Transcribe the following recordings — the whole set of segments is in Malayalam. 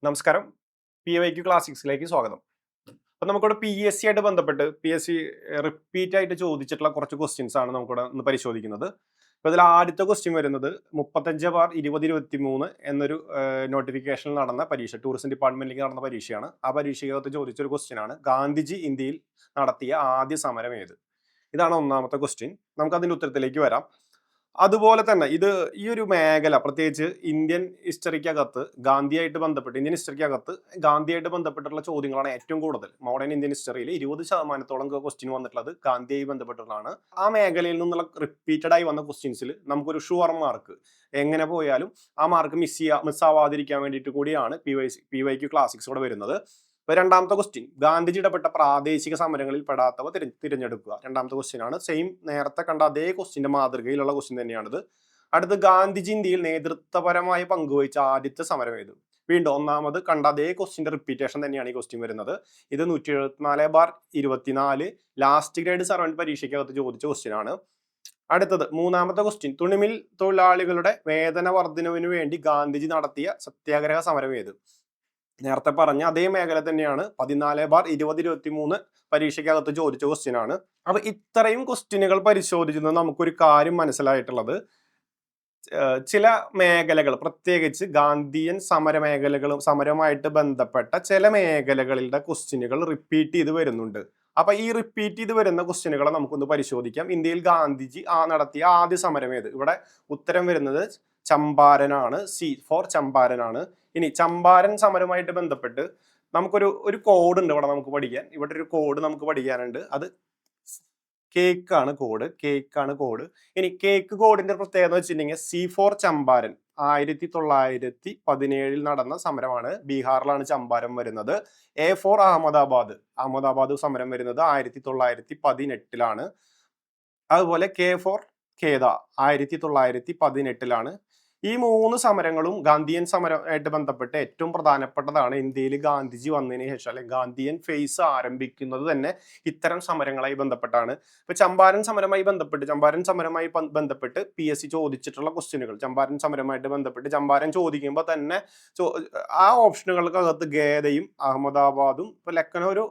നമസ്കാരം. PYQ ക്ലാസിക്സിലേക്ക് സ്വാഗതം. അപ്പോൾ നമുക്കിവിടെ PSC ആയിട്ട് ബന്ധപ്പെട്ട് PSC റിപ്പീറ്റ് ആയിട്ട് ചോദിച്ചിട്ടുള്ള കുറച്ച് ക്വസ്റ്റ്യൻസ് ആണ് നമുക്കിവിടെ ഒന്ന് പരിശോധിക്കുന്നത്. അപ്പോൾ ഇതിൽ ആദ്യത്തെ ക്വസ്റ്റ്യൻ വരുന്നത് 35/2023 എന്നൊരു നോട്ടിഫിക്കേഷനിൽ നടന്ന പരീക്ഷ, ടൂറിസം ഡിപ്പാർട്ട്മെന്റിലേക്ക് നടന്ന പരീക്ഷയാണ്. ആ പരീക്ഷയ്ക്കകത്ത് ചോദിച്ചൊരു ക്വസ്റ്റ്യൻ ആണ്, ഗാന്ധിജി ഇന്ത്യയിൽ നടത്തിയ ആദ്യ സമരം ഏത്? ഇതാണ് ഒന്നാമത്തെ ക്വസ്റ്റ്യൻ. നമുക്ക് അതിന്റെ ഉത്തരത്തിലേക്ക് വരാം. അതുപോലെ തന്നെ ഈ ഒരു മേഖല പ്രത്യേകിച്ച് ഇന്ത്യൻ ഹിസ്റ്ററിക്കകത്ത് ഇന്ത്യൻ ഹിസ്റ്ററിക്കകത്ത് ഗാന്ധിയായിട്ട് ബന്ധപ്പെട്ടിട്ടുള്ള ചോദ്യങ്ങളാണ് ഏറ്റവും കൂടുതൽ. മോഡേൺ ഇന്ത്യൻ ഹിസ്റ്ററിയിൽ 20% ക്വസ്റ്റ്യൻ വന്നിട്ടുള്ളത് ഗാന്ധിയായി ബന്ധപ്പെട്ടിട്ടാണ്. ആ മേഖലയിൽ നിന്നുള്ള റിപ്പീറ്റഡ് ആയി വന്ന ക്വസ്റ്റ്യൻസിൽ നമുക്കൊരു ഷുവർ മാർക്ക് എങ്ങനെ പോയാലും ആ മാർക്ക് മിസ്സാവാതിരിക്കാൻ വേണ്ടിയിട്ട് കൂടിയാണ് PYQ ക്ലാസിക്സ് ഇവിടെ വരുന്നത്. രണ്ടാമത്തെ ക്വസ്റ്റ്യൻ, ഗാന്ധിജി ഇടപെട്ട പ്രാദേശിക സമരങ്ങളിൽ പെടാത്തവ തിരഞ്ഞെടുക്കുക. രണ്ടാമത്തെ ക്വസ്റ്റ്യൻ ആണ്. സെയിം നേരത്തെ കണ്ട അതേ ക്വസ്റ്റ്യന്റെ മാതൃകയിലുള്ള ക്വസ്റ്റ്യൻ തന്നെയാണിത്. അടുത്ത്, ഗാന്ധിജി ഇന്ത്യയിൽ നേതൃത്വപരമായി പങ്കുവഹിച്ച ആദ്യത്തെ സമരം ഏത്? വീണ്ടും ഒന്നാമത് കണ്ട അതേ ക്വസ്റ്റ്യന്റെ റിപ്പീറ്റേഷൻ തന്നെയാണ് ഈ ക്വസ്റ്റ്യൻ വരുന്നത്. ഇത് 174/24 ലാസ്റ്റ് ഗ്രേഡ് സർവന്റ് പരീക്ഷയ്ക്കകത്ത് ചോദിച്ച ക്വസ്റ്റ്യൻ ആണ്. അടുത്തത് മൂന്നാമത്തെ ക്വസ്റ്റ്യൻ, തുണിമിൽ തൊഴിലാളികളുടെ വേതന വർധനവിന് വേണ്ടി ഗാന്ധിജി നടത്തിയ സത്യാഗ്രഹ സമരം ഏത്? നേരത്തെ പറഞ്ഞ അതേ മേഖല തന്നെയാണ്. 14/2023 പരീക്ഷയ്ക്കകത്ത് ചോദിച്ച ക്വസ്റ്റ്യൻ ആണ്. അപ്പൊ ഇത്രയും ക്വസ്റ്റ്യനുകൾ പരിശോധിക്കുന്നത് നമുക്കൊരു കാര്യം മനസ്സിലായിട്ടുള്ളത്, ചില മേഖലകൾ പ്രത്യേകിച്ച് ഗാന്ധിയൻ സമരമായിട്ട് ബന്ധപ്പെട്ട ചില മേഖലകളുടെ ക്വസ്റ്റ്യനുകൾ റിപ്പീറ്റ് ചെയ്ത് വരുന്നുണ്ട്. അപ്പൊ ഈ റിപ്പീറ്റ് ചെയ്ത് വരുന്ന ക്വസ്റ്റ്യനുകളെ നമുക്കൊന്ന് പരിശോധിക്കാം. ഇന്ത്യയിൽ ഗാന്ധിജി നടത്തിയ ആദ്യ സമരം ഏത്? ഇവിടെ ഉത്തരം വരുന്നത് ചമ്പാരനാണ്. C four ചമ്പാരനാണ്. ഇനി ചമ്പാരൻ സമരമായിട്ട് ബന്ധപ്പെട്ട് നമുക്കൊരു കോഡ് ഉണ്ട് ഇവിടെ നമുക്ക് പഠിക്കാൻ. ഇവിടെ ഒരു കോഡ് നമുക്ക് പഠിക്കാനുണ്ട്. അത് കേക്കാണ് കോഡ്. ഇനി കേക്ക് കോഡിന്റെ പ്രത്യേകത വെച്ചിട്ടുണ്ടെങ്കിൽ C4 ചമ്പാരൻ 1917 നടന്ന സമരമാണ്. ബീഹാറിലാണ് ചമ്പാരൻ വരുന്നത്. A4 അഹമ്മദാബാദ് സമരം വരുന്നത് 1918 അതുപോലെ K4 ഖേദ 1918 ഈ മൂന്ന് സമരങ്ങളും ഗാന്ധിയൻ സമരമായിട്ട് ബന്ധപ്പെട്ട് ഏറ്റവും പ്രധാനപ്പെട്ടതാണ്. ഇന്ത്യയിൽ ഗാന്ധിജി വന്നതിന് ശേഷം അല്ലെങ്കിൽ ഗാന്ധിയൻ ഫേസ് ആരംഭിക്കുന്നത് തന്നെ ഇത്തരം സമരങ്ങളായി ബന്ധപ്പെട്ടാണ്. ഇപ്പൊ ചമ്പാരൻ സമരമായി ബന്ധപ്പെട്ട് PSC ചോദിച്ചിട്ടുള്ള ക്വസ്റ്റ്യനുകൾ, ചമ്പാരൻ സമരമായിട്ട് ബന്ധപ്പെട്ട് ചമ്പാരൻ ചോദിക്കുമ്പോൾ തന്നെ ആ ഓപ്ഷനുകൾക്കകത്ത് ഗേദയും അഹമ്മദാബാദും, ഇപ്പൊ ലക്നൗ ഒരു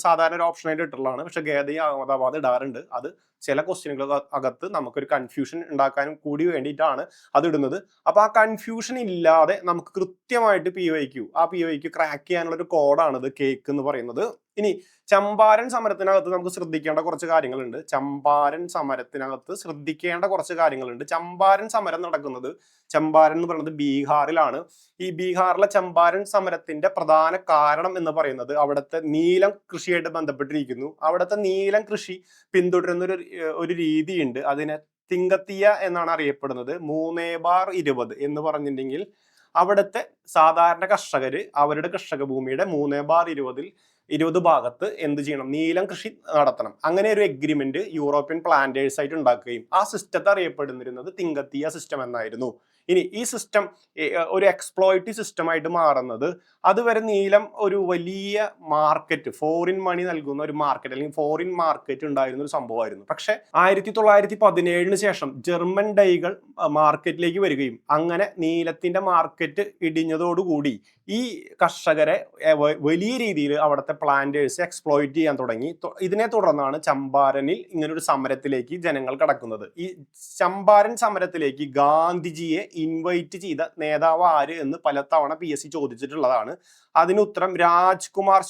സാധാരണ ഒരു ഓപ്ഷനായിട്ട് ഇട്ടുള്ളതാണ്. പക്ഷെ ഗേദയും അഹമ്മദാബാദ് ഇടാറുണ്ട്. അത് ചില ക്വസ്റ്റ്യനുകൾ അകത്ത് നമുക്കൊരു കൺഫ്യൂഷൻ ഉണ്ടാക്കാനും കൂടി വേണ്ടിയിട്ടാണ് അത് ഇടുന്നത്. അപ്പൊ ആ കൺഫ്യൂഷൻ ഇല്ലാതെ നമുക്ക് കൃത്യമായിട്ട് PYQ ക്രാക്ക് ചെയ്യാനുള്ള ഒരു കോഡാണിത്, കേക്ക് എന്ന് പറയുന്നത്. ഇനി ചമ്പാരൻ സമരത്തിനകത്ത് നമുക്ക് ശ്രദ്ധിക്കേണ്ട കുറച്ച് കാര്യങ്ങളുണ്ട്. ചമ്പാരൻ സമരം നടക്കുന്നത്, ചമ്പാരൻ എന്ന് പറയുന്നത് ബീഹാറിലാണ്. ഈ ബീഹാറിലെ ചമ്പാരൻ സമരത്തിന്റെ പ്രധാന കാരണം എന്ന് പറയുന്നത് അവിടുത്തെ നീലം കൃഷിയായിട്ട് ബന്ധപ്പെട്ടിരിക്കുന്നു. അവിടുത്തെ നീലം കൃഷി പിന്തുടരുന്ന ഒരു രീതിയുണ്ട്. അതിനെ തിങ്കത്തിയ എന്നാണ് അറിയപ്പെടുന്നത്. 3/20 എന്ന് പറഞ്ഞിട്ടുണ്ടെങ്കിൽ അവിടുത്തെ സാധാരണ കർഷകര് അവരുടെ കർഷക ഭൂമിയുടെ 3/20 ഭാഗത്ത് എന്ത് ചെയ്യണം? നീലം കൃഷി നടത്തണം. അങ്ങനെ ഒരു എഗ്രിമെന്റ് യൂറോപ്യൻ പ്ലാന്റേഴ്സ് ആയിട്ട് ഉണ്ടാക്കുകയും ആ സിസ്റ്റത്തെ അറിയപ്പെടുന്നിരുന്നത് തിങ്കത്തിയ സിസ്റ്റം എന്നായിരുന്നു. ഇനി ഈ സിസ്റ്റം ഒരു എക്സ്പ്ലോയിറ്റീവ് സിസ്റ്റമായിട്ട് മാറുന്നത്, അതുവരെ നീലം ഒരു വലിയ മാർക്കറ്റ്, ഫോറിൻ മണി നൽകുന്ന ഒരു മാർക്കറ്റ് അല്ലെങ്കിൽ ഫോറിൻ മാർക്കറ്റ് ഉണ്ടായിരുന്ന ഒരു സംഭവമായിരുന്നു. പക്ഷെ 1917 ശേഷം ജർമ്മൻ ഡൈകൾ മാർക്കറ്റിലേക്ക് വരികയും അങ്ങനെ നീലത്തിന്റെ മാർക്കറ്റ് ഇടിഞ്ഞതോടുകൂടി ഈ കർഷകരെ വലിയ രീതിയിൽ അവിടുത്തെ പ്ലാന്റേഴ്സ് എക്സ്പ്ലോയിറ്റ് ചെയ്യാൻ തുടങ്ങി. ഇതിനെ തുടർന്നാണ് ചമ്പാരനിൽ ഇങ്ങനൊരു സമരത്തിലേക്ക് ജനങ്ങൾ കടക്കുന്നത്. ഈ ചമ്പാരൻ സമരത്തിലേക്ക് ഗാന്ധിജിയെ ഇൻവൈറ്റ് ചെയ്ത നേതാവ് ആര് എന്ന് പലതവണ PSC ചോദിച്ചിട്ടുള്ളതാണ്. അതിന് ഉത്തരം രാജ്കുമാർ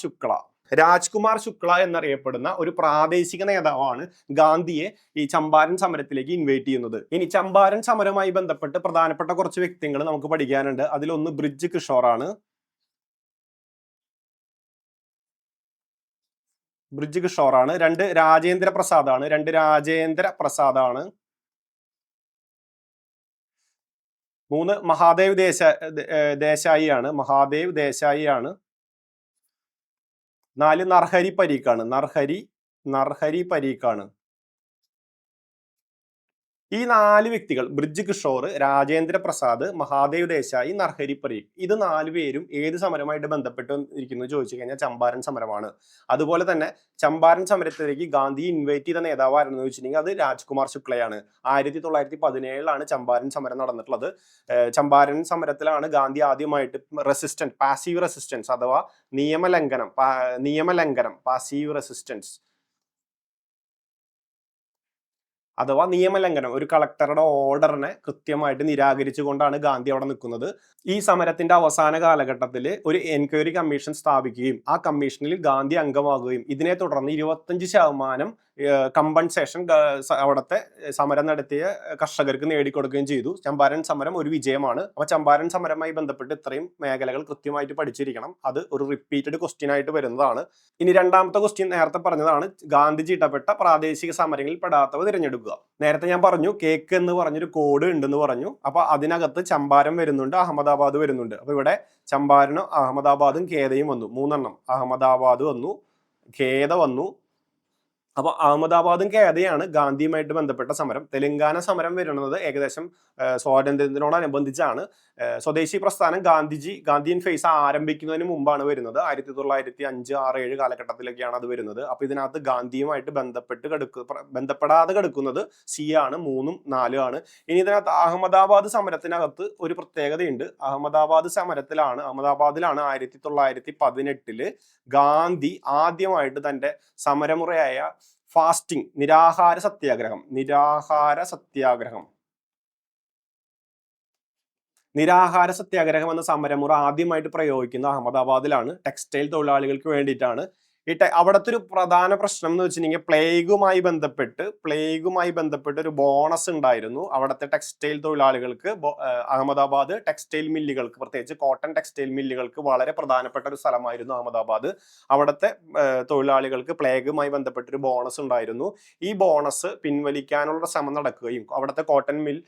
ശുക്ല എന്നറിയപ്പെടുന്ന ഒരു പ്രാദേശിക നേതാവാണ് ഗാന്ധിയെ ഈ ചമ്പാരൻ സമരത്തിലേക്ക് ഇൻവൈറ്റ് ചെയ്യുന്നത്. ഇനി ചമ്പാരൻ സമരവുമായി ബന്ധപ്പെട്ട് പ്രധാനപ്പെട്ട കുറച്ച് വ്യക്തികൾ നമുക്ക് പഠിക്കാനുണ്ട്. അതിലൊന്ന് ബ്രിജ് കിഷോറാണ്. രണ്ട് രാജേന്ദ്ര പ്രസാദാണ്. മൂന്ന് മഹാദേവ് ദേശായി ആണ്. 4 നർഹരി പരീഖാണ്. ഈ 4 വ്യക്തികൾ ബ്രിജ് കിഷോർ, രാജേന്ദ്ര പ്രസാദ്, മഹാദേവ് ദേശായി, നർഹരി പരീഖ്, ഇത് 4 പേരും ഏത് സമരമായിട്ട് ബന്ധപ്പെട്ട് ഇരിക്കുന്നു ചോദിച്ചു കഴിഞ്ഞാൽ ചമ്പാരൻ സമരമാണ്. അതുപോലെ തന്നെ ചമ്പാരൻ സമരത്തിലേക്ക് ഗാന്ധി ഇൻവൈറ്റ് ചെയ്ത നേതാവ് ആരെന്ന് ചോദിച്ചിട്ടുണ്ടെങ്കിൽ അത് രാജ്കുമാർ ശുക്ലയാണ്. 1917 ചമ്പാരൻ സമരം നടന്നിട്ടുള്ളത്. ചമ്പാരൻ സമരത്തിലാണ് ഗാന്ധി ആദ്യമായിട്ട് പാസീവ് റെസിസ്റ്റൻസ് അഥവാ നിയമലംഘനം പാസീവ് റെസിസ്റ്റൻസ് അഥവാ നിയമലംഘനം, ഒരു കളക്ടറുടെ ഓർഡറിനെ കൃത്യമായിട്ട് നിരാകരിച്ചുകൊണ്ടാണ് ഗാന്ധി അവിടെ നിൽക്കുന്നത്. ഈ സമരത്തിന്റെ അവസാന കാലഘട്ടത്തിൽ ഒരു എൻക്വയറി കമ്മീഷൻ സ്ഥാപിക്കുകയും ആ കമ്മീഷനിൽ ഗാന്ധി അംഗമാകുകയും ഇതിനെ തുടർന്ന് 25% കമ്പൻസേഷൻ അവിടുത്തെ സമരം നടത്തിയ കർഷകർക്ക് നേടിക്കൊടുക്കുകയും ചെയ്തു. ചമ്പാരൻ സമരം ഒരു വിജയമാണ്. അപ്പൊ ചമ്പാരൻ സമരവുമായി ബന്ധപ്പെട്ട് ഇത്രയും മേഖലകൾ കൃത്യമായിട്ട് പഠിച്ചിരിക്കണം. അത് ഒരു റിപ്പീറ്റഡ് ക്വസ്റ്റ്യൻ ആയിട്ട് വരുന്നതാണ്. ഇനി രണ്ടാമത്തെ ക്വസ്റ്റ്യൻ നേരത്തെ പറഞ്ഞതാണ്, ഗാന്ധിജി ഇടപെട്ട പ്രാദേശിക സമരങ്ങളിൽ പെടാത്തവ തിരഞ്ഞെടുക്കുക. നേരത്തെ ഞാൻ പറഞ്ഞു കേക്ക് എന്ന് പറഞ്ഞൊരു കോഡ് ഉണ്ടെന്ന് പറഞ്ഞു. അപ്പൊ അതിനകത്ത് ചമ്പാരൻ വരുന്നുണ്ട്, അഹമ്മദാബാദ് വരുന്നുണ്ട്. അപ്പൊ ഇവിടെ ചമ്പാരനും അഹമ്മദാബാദും ഖേദയും വന്നു. 3 എണ്ണം. അഹമ്മദാബാദ് വന്നു, ഖേദ വന്നു. അപ്പൊ അഹമ്മദാബാദും ഖേദയാണ് ഗാന്ധിയുമായിട്ട് ബന്ധപ്പെട്ട സമരം. തെലങ്കാന സമരം വരുന്നത് ഏകദേശം സ്വാതന്ത്ര്യത്തിനോടനുബന്ധിച്ചാണ്. സ്വദേശി പ്രസ്ഥാനം ഗാന്ധിയൻ ഫേസ് ആരംഭിക്കുന്നതിന് മുമ്പാണ് വരുന്നത്. 1905, 6, 7 കാലഘട്ടത്തിലൊക്കെയാണ് അത് വരുന്നത്. അപ്പൊ ഇതിനകത്ത് ഗാന്ധിയുമായിട്ട് ബന്ധപ്പെടാതെ കിടക്കുന്നത് സി ആണ്, 3ഉം 4ഉം ആണ്. ഇനി ഇതിനകത്ത് അഹമ്മദാബാദ് സമരത്തിനകത്ത് ഒരു പ്രത്യേകതയുണ്ട്. അഹമ്മദാബാദിലാണ് 1918 ഗാന്ധി ആദ്യമായിട്ട് തന്റെ സമരമുറയായ ഫാസ്റ്റിംഗ്, നിരാഹാര സത്യാഗ്രഹം എന്ന സമരമുറ ആദ്യമായിട്ട് പ്രയോഗിക്കുന്ന അഹമ്മദാബാദിലാണ്. ടെക്സ്റ്റൈൽ തൊഴിലാളികൾക്ക് വേണ്ടിയിട്ടാണ്. അവിടുത്തെ ഒരു പ്രധാന പ്രശ്നം എന്ന് വെച്ചിട്ടുണ്ടെങ്കിൽ പ്ലേഗുമായി ബന്ധപ്പെട്ട് ഒരു ബോണസ് ഉണ്ടായിരുന്നു അവിടുത്തെ ടെക്സ്റ്റൈൽ തൊഴിലാളികൾക്ക്. അഹമ്മദാബാദ് ടെക്സ്റ്റൈൽ മില്ലുകൾക്ക്, പ്രത്യേകിച്ച് കോട്ടൺ ടെക്സ്റ്റൈൽ മില്ലുകൾക്ക് വളരെ പ്രധാനപ്പെട്ട ഒരു സ്ഥലമായിരുന്നു അഹമ്മദാബാദ്. അവിടുത്തെ തൊഴിലാളികൾക്ക് പ്ലേഗുമായി ബന്ധപ്പെട്ടൊരു ബോണസ് ഉണ്ടായിരുന്നു. ഈ ബോണസ് പിൻവലിക്കാനുള്ള ശ്രമം നടക്കുകയും അവിടുത്തെ കോട്ടൺ മിൽ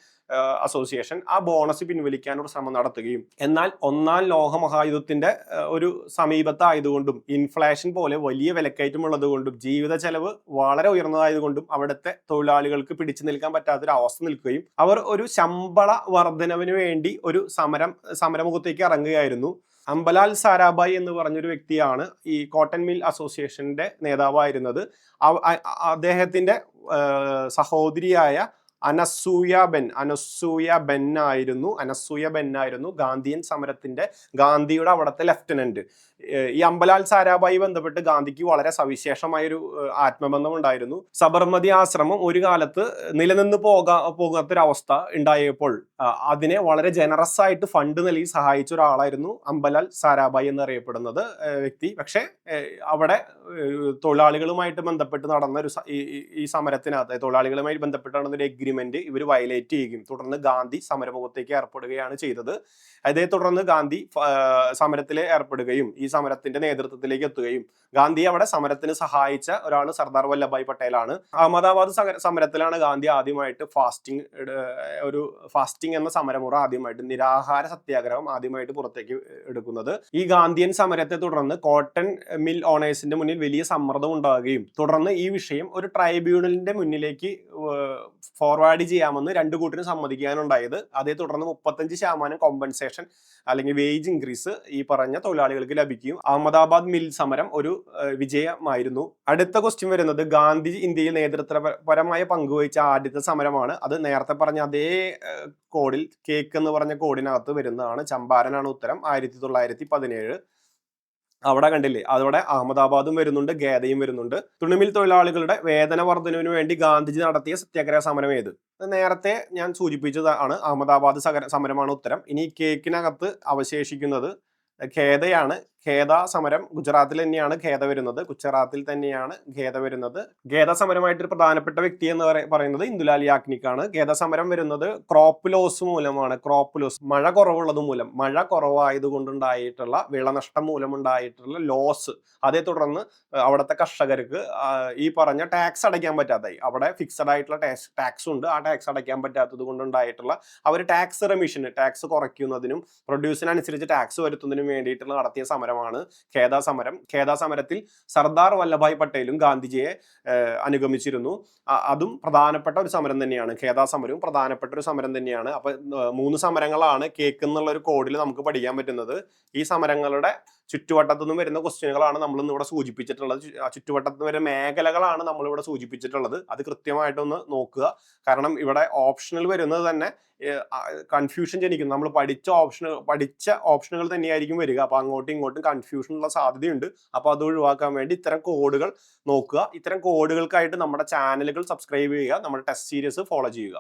അസോസിയേഷൻ ആ ബോണസ് പിൻവലിക്കാനുള്ള ശ്രമം നടത്തുകയും, എന്നാൽ 1-ാം ലോകമഹായുദ്ധത്തിന്റെ ഒരു സമീപത്തായതുകൊണ്ടും ഇൻഫ്ലേഷൻ പോലെ വലിയ വിലക്കയറ്റമുള്ളത് കൊണ്ടും ജീവിത ചെലവ് വളരെ ഉയർന്നതായതുകൊണ്ടും അവിടുത്തെ തൊഴിലാളികൾക്ക് പിടിച്ചു നിൽക്കാൻ പറ്റാത്തൊരു അവസ്ഥ നിൽക്കുകയും അവർ ഒരു ശമ്പള വർധനവിന് വേണ്ടി ഒരു സമരമുഖത്തേക്ക് ഇറങ്ങുകയായിരുന്നു. അംബലാൽ സാരാഭായ് എന്ന് പറഞ്ഞൊരു വ്യക്തിയാണ് ഈ കോട്ടൺ മിൽ അസോസിയേഷന്റെ നേതാവായിരുന്നത്. അദ്ദേഹത്തിന്റെ സഹോദരിയായ അനസൂയ ബെൻ ആയിരുന്നു ഗാന്ധിയൻ സമരത്തിന്റെ ഗാന്ധിയുടെ അവിടുത്തെ ലെഫ്റ്റനന്റ്. ഈ അംബലാൽ സാരാഭായി ബന്ധപ്പെട്ട് ഗാന്ധിക്ക് വളരെ സവിശേഷമായൊരു ആത്മബന്ധം ഉണ്ടായിരുന്നു. സബർമതി ആശ്രമം ഒരു കാലത്ത് നിലനിന്ന് പോകാത്തൊരവസ്ഥ ഉണ്ടായപ്പോൾ അതിനെ വളരെ ജനറസ് ആയിട്ട് ഫണ്ട് നൽകി സഹായിച്ച ഒരാളായിരുന്നു അംബലാൽ സാരാഭായി എന്നറിയപ്പെടുന്നത് വ്യക്തി. പക്ഷെ അവിടെ തൊഴിലാളികളുമായിട്ട് ബന്ധപ്പെട്ട് നടന്ന ഈ സമരത്തിനകത്ത് തൊഴിലാളികളുമായി ബന്ധപ്പെട്ട് നടന്ന ഒരു എഗ്രിമെന്റ് ഇവർ വയലേറ്റ് ചെയ്യുകയും തുടർന്ന് ഗാന്ധി സമരമുഖത്തേക്ക് ഏർപ്പെടുകയാണ് ചെയ്തത്. അതേ തുടർന്ന് ഗാന്ധി സമരത്തിൽ ഏർപ്പെടുകയും ഈ സമരത്തിന്റെ നേതൃത്വത്തിലേക്ക് എത്തുകയും ഗാന്ധി അവിടെ സമരത്തിന് സഹായിച്ച ഒരാൾ സർദാർ വല്ലഭായ് പട്ടേലാണ്. അഹമ്മദാബാദ് സമരത്തിലാണ് ഗാന്ധി ആദ്യമായിട്ട് ഫാസ്റ്റിംഗ് എന്ന സമരമുറ നിരാഹാര സത്യാഗ്രഹം ആദ്യമായിട്ട് പുറത്തേക്ക് എടുക്കുന്നത്. ഈ ഗാന്ധിയൻ സമരത്തെ തുടർന്ന് കോട്ടൺ മിൽ ഓണേഴ്സിന്റെ മുന്നിൽ വലിയ സമ്മർദ്ദം ഉണ്ടാവുകയും തുടർന്ന് ഈ വിഷയം ഒരു ട്രൈബ്യൂണലിന്റെ മുന്നിലേക്ക് ഫോർവേഡ് ചെയ്യാമെന്ന് രണ്ടു കൂട്ടരും സമ്മതിക്കാനുണ്ടായത്. അതേ തുടർന്ന് 35% കോമ്പൻസേഷൻ അല്ലെങ്കിൽ വേജ് ഇൻക്രീസ് ഈ പറഞ്ഞ തൊഴിലാളികൾക്ക് ലഭിക്കും. അഹമ്മദാബാദ് മിൽ സമരം ഒരു വിജയമായിരുന്നു. അടുത്ത ക്വസ്റ്റ്യൻ വരുന്നത്, ഗാന്ധി ഇന്ത്യയിൽ നേതൃത്വപരമായ പങ്കുവഹിച്ച ആദ്യത്തെ സമരമാണ്. അത് നേരത്തെ പറഞ്ഞ അതേ കോഡിൽ, കേക്ക് എന്ന് പറഞ്ഞ കോഡിനകത്ത് വരുന്നതാണ്. ചമ്പാരനാണ് ഉത്തരം. 1917. അവിടെ കണ്ടില്ലേ, അതോടെ അഹമ്മദാബാദും വരുന്നുണ്ട്, ഖേദയും വരുന്നുണ്ട്. തുണിമിൽ തൊഴിലാളികളുടെ വേതന വർധനവിന് വേണ്ടി ഗാന്ധിജി നടത്തിയ സത്യാഗ്രഹ സമരം ഏത്? നേരത്തെ ഞാൻ സൂചിപ്പിച്ചതാണ്. അഹമ്മദാബാദ് സമരമാണ് ഉത്തരം. ഇനി കേക്കിനകത്ത് അവശേഷിക്കുന്നത് ഖേദയാണ്. ഖേദ സമരം ഗുജറാത്തിൽ തന്നെയാണ് ഖേദ വരുന്നത്. ഖേദ സമരമായിട്ട് ഒരു പ്രധാനപ്പെട്ട വ്യക്തി എന്ന് പറയുന്നത് ഇന്ദുലാൽ യാഗ്നിക്കാണ്. ഖേദ സമരം വരുന്നത് ക്രോപ്പ് ലോസ് മൂലമാണ്. മഴ കുറവുള്ളത് മൂലം, മഴ കുറവായത് കൊണ്ടുണ്ടായിട്ടുള്ള വിളനഷ്ടം മൂലമുണ്ടായിട്ടുള്ള ലോസ്. അതേ തുടർന്ന് അവിടുത്തെ കർഷകർക്ക് ഈ പറഞ്ഞ ടാക്സ് അടയ്ക്കാൻ പറ്റാതായി. അവിടെ ഫിക്സഡ് ആയിട്ടുള്ള ടാക്സ് ഉണ്ട്. ആ ടാക്സ് അടയ്ക്കാൻ പറ്റാത്തത് കൊണ്ടുണ്ടായിട്ടുള്ള അവർ ടാക്സ് കുറയ്ക്കുന്നതിനും പ്രൊഡ്യൂസിനനുസരിച്ച് ടാക്സ് വരുത്തുന്നതിനും വേണ്ടിയിട്ടുള്ള നടത്തിയ സമരം സമരമാണ് ഖേദ സമരം. ഖേദ സമരത്തിൽ സർദാർ വല്ലഭായ് പട്ടേലും ഗാന്ധിജിയെ അനുഗമിച്ചിരുന്നു. അതും പ്രധാനപ്പെട്ട ഒരു സമരം തന്നെയാണ്. ഖേദ സമരവും പ്രധാനപ്പെട്ട ഒരു സമരം തന്നെയാണ്. അപ്പൊ 3 സമരങ്ങളാണ് കേക്ക് എന്നുള്ള ഒരു കോഡിൽ നമുക്ക് പഠിക്കാൻ പറ്റുന്നത്. ഈ സമരങ്ങളുടെ ചുറ്റുവട്ടത്തു നിന്നും വരുന്ന ക്വസ്റ്റ്യനുകളാണ് നമ്മൾ ഇന്ന് ഇവിടെ സൂചിപ്പിച്ചിട്ടുള്ളത്. ചുറ്റുവട്ടത്ത് വരുന്ന മേഖലകളാണ് നമ്മളിവിടെ സൂചിപ്പിച്ചിട്ടുള്ളത്. അത് കൃത്യമായിട്ടൊന്ന് നോക്കുക. കാരണം ഇവിടെ ഓപ്ഷനിൽ വരുന്നത് തന്നെ കൺഫ്യൂഷൻ ജനിക്കും. നമ്മൾ പഠിച്ച ഓപ്ഷനുകൾ തന്നെയായിരിക്കും വരിക. അപ്പൊ അങ്ങോട്ടും ഇങ്ങോട്ടും കൺഫ്യൂഷൻ ഉള്ള സാധ്യതയുണ്ട്. അപ്പൊ അത് ഒഴിവാക്കാൻ വേണ്ടി ഇത്തരം കോഡുകൾ നോക്കുക. ഇത്തരം കോഡുകൾക്കായിട്ട് നമ്മുടെ ചാനലുകൾ സബ്സ്ക്രൈബ് ചെയ്യുക. നമ്മുടെ ടെസ്റ്റ് സീരീസ് ഫോളോ ചെയ്യുക.